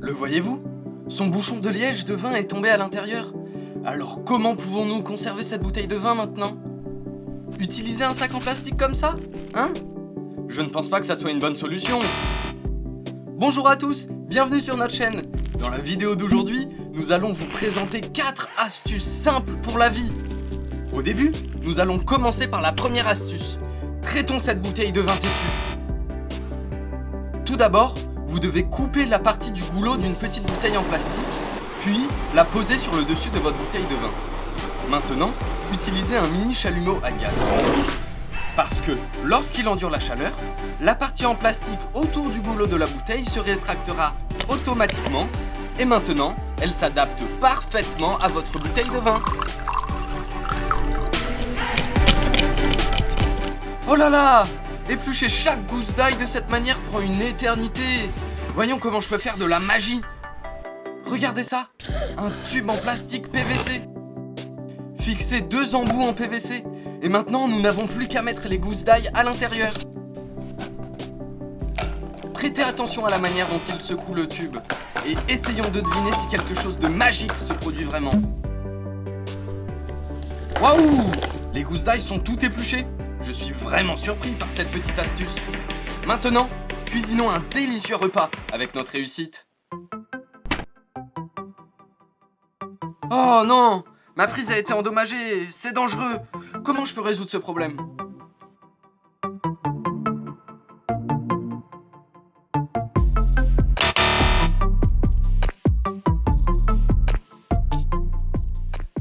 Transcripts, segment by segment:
Le voyez-vous? Son bouchon de liège de vin est tombé à l'intérieur. Alors comment pouvons-nous conserver cette bouteille de vin maintenant? Utiliser un sac en plastique comme ça? Hein? Je ne pense pas que ça soit une bonne solution. Bonjour à tous, bienvenue sur notre chaîne. Dans la vidéo d'aujourd'hui, nous allons vous présenter 4 astuces simples pour la vie. Au début, nous allons commencer par la première astuce. Traitons cette bouteille de vin têtue. Tout d'abord, vous devez couper la partie du goulot d'une petite bouteille en plastique, puis la poser sur le dessus de votre bouteille de vin. Maintenant, utilisez un mini chalumeau à gaz. Parce que, lorsqu'il endure la chaleur, la partie en plastique autour du goulot de la bouteille se rétractera automatiquement et maintenant, elle s'adapte parfaitement à votre bouteille de vin. Oh là là! Éplucher chaque gousse d'ail de cette manière prend une éternité. Voyons comment je peux faire de la magie. Regardez ça, un tube en plastique PVC. Fixer 2 embouts en PVC. Et maintenant, nous n'avons plus qu'à mettre les gousses d'ail à l'intérieur. Prêtez attention à la manière dont il secoue le tube. Et essayons de deviner si quelque chose de magique se produit vraiment. Waouh! Les gousses d'ail sont toutes épluchées. Je suis vraiment surpris par cette petite astuce. Maintenant, cuisinons un délicieux repas avec notre réussite. Oh non! Ma prise a été endommagée, c'est dangereux. Comment je peux résoudre ce problème?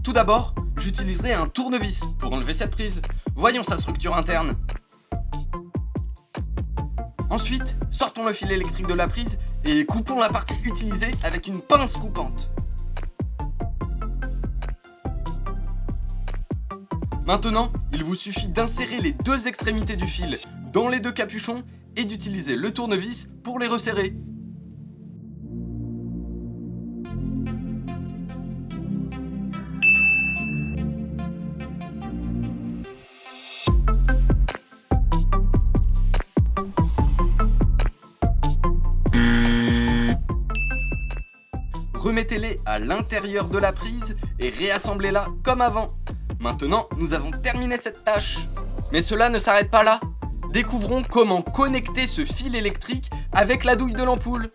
Tout d'abord, j'utiliserai un tournevis pour enlever cette prise. Voyons sa structure interne. Ensuite, sortons le fil électrique de la prise et coupons la partie utilisée avec une pince coupante. Maintenant, il vous suffit d'insérer les 2 extrémités du fil dans les 2 capuchons et d'utiliser le tournevis pour les resserrer. Remettez-les à l'intérieur de la prise et réassemblez-la comme avant. Maintenant, nous avons terminé cette tâche. Mais cela ne s'arrête pas là. Découvrons comment connecter ce fil électrique avec la douille de l'ampoule.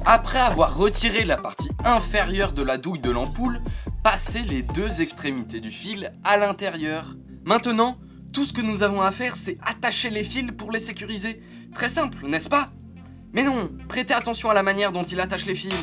Après avoir retiré la partie inférieure de la douille de l'ampoule, passez les 2 extrémités du fil à l'intérieur. Maintenant, tout ce que nous avons à faire, c'est attacher les fils pour les sécuriser. Très simple, n'est-ce pas? Mais non, prêtez attention à la manière dont il attache les fils.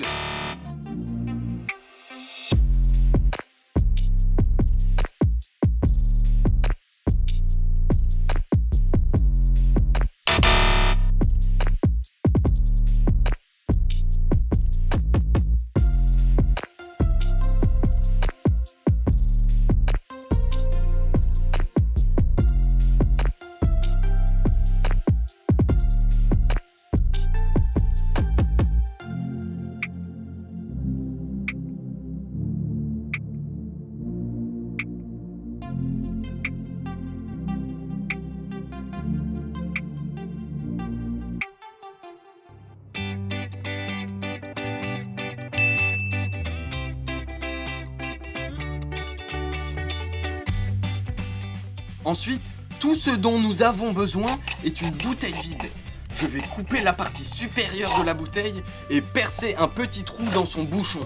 Ensuite, tout ce dont nous avons besoin est une bouteille vide. Je vais couper la partie supérieure de la bouteille et percer un petit trou dans son bouchon.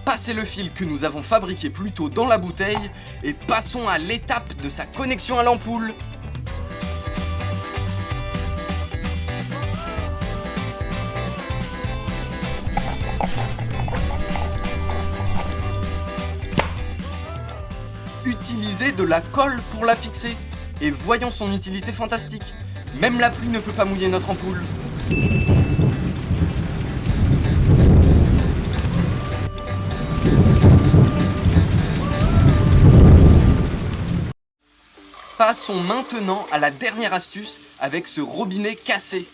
Passez le fil que nous avons fabriqué plus tôt dans la bouteille et passons à l'étape de sa connexion à l'ampoule. Utilisez de la colle pour la fixer. Et voyons son utilité fantastique. Même la pluie ne peut pas mouiller notre ampoule. Passons maintenant à la dernière astuce avec ce robinet cassé.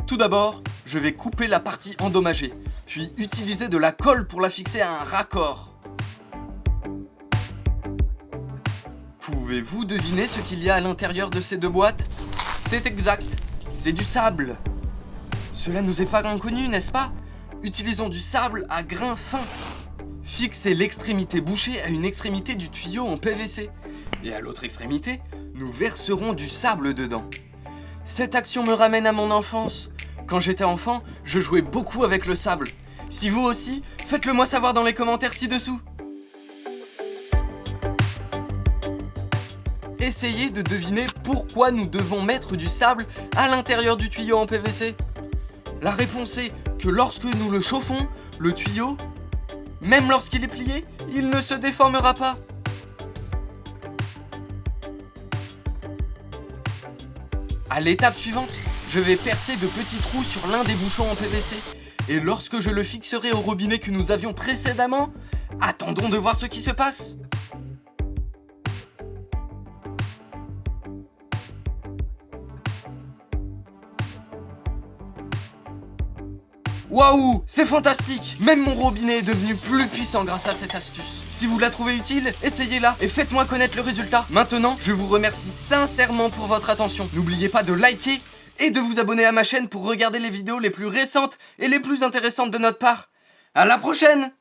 Tout d'abord, je vais couper la partie endommagée, puis utiliser de la colle pour la fixer à un raccord. Pouvez-vous deviner ce qu'il y a à l'intérieur de ces deux boîtes? C'est exact, c'est du sable. Cela nous est pas inconnu, n'est-ce pas? Utilisons du sable à grains fins. Fixez l'extrémité bouchée à une extrémité du tuyau en PVC. Et à l'autre extrémité, nous verserons du sable dedans. Cette action me ramène à mon enfance. Quand j'étais enfant, je jouais beaucoup avec le sable. Si vous aussi, faites-le moi savoir dans les commentaires ci-dessous. Essayez de deviner pourquoi nous devons mettre du sable à l'intérieur du tuyau en PVC. La réponse est que lorsque nous le chauffons, le tuyau, même lorsqu'il est plié, il ne se déformera pas. À l'étape suivante, je vais percer de petits trous sur l'un des bouchons en PVC. Et lorsque je le fixerai au robinet que nous avions précédemment, attendons de voir ce qui se passe. Waouh, c'est fantastique! Même mon robinet est devenu plus puissant grâce à cette astuce. Si vous la trouvez utile, essayez-la et faites-moi connaître le résultat. Maintenant, je vous remercie sincèrement pour votre attention. N'oubliez pas de liker et de vous abonner à ma chaîne pour regarder les vidéos les plus récentes et les plus intéressantes de notre part. À la prochaine!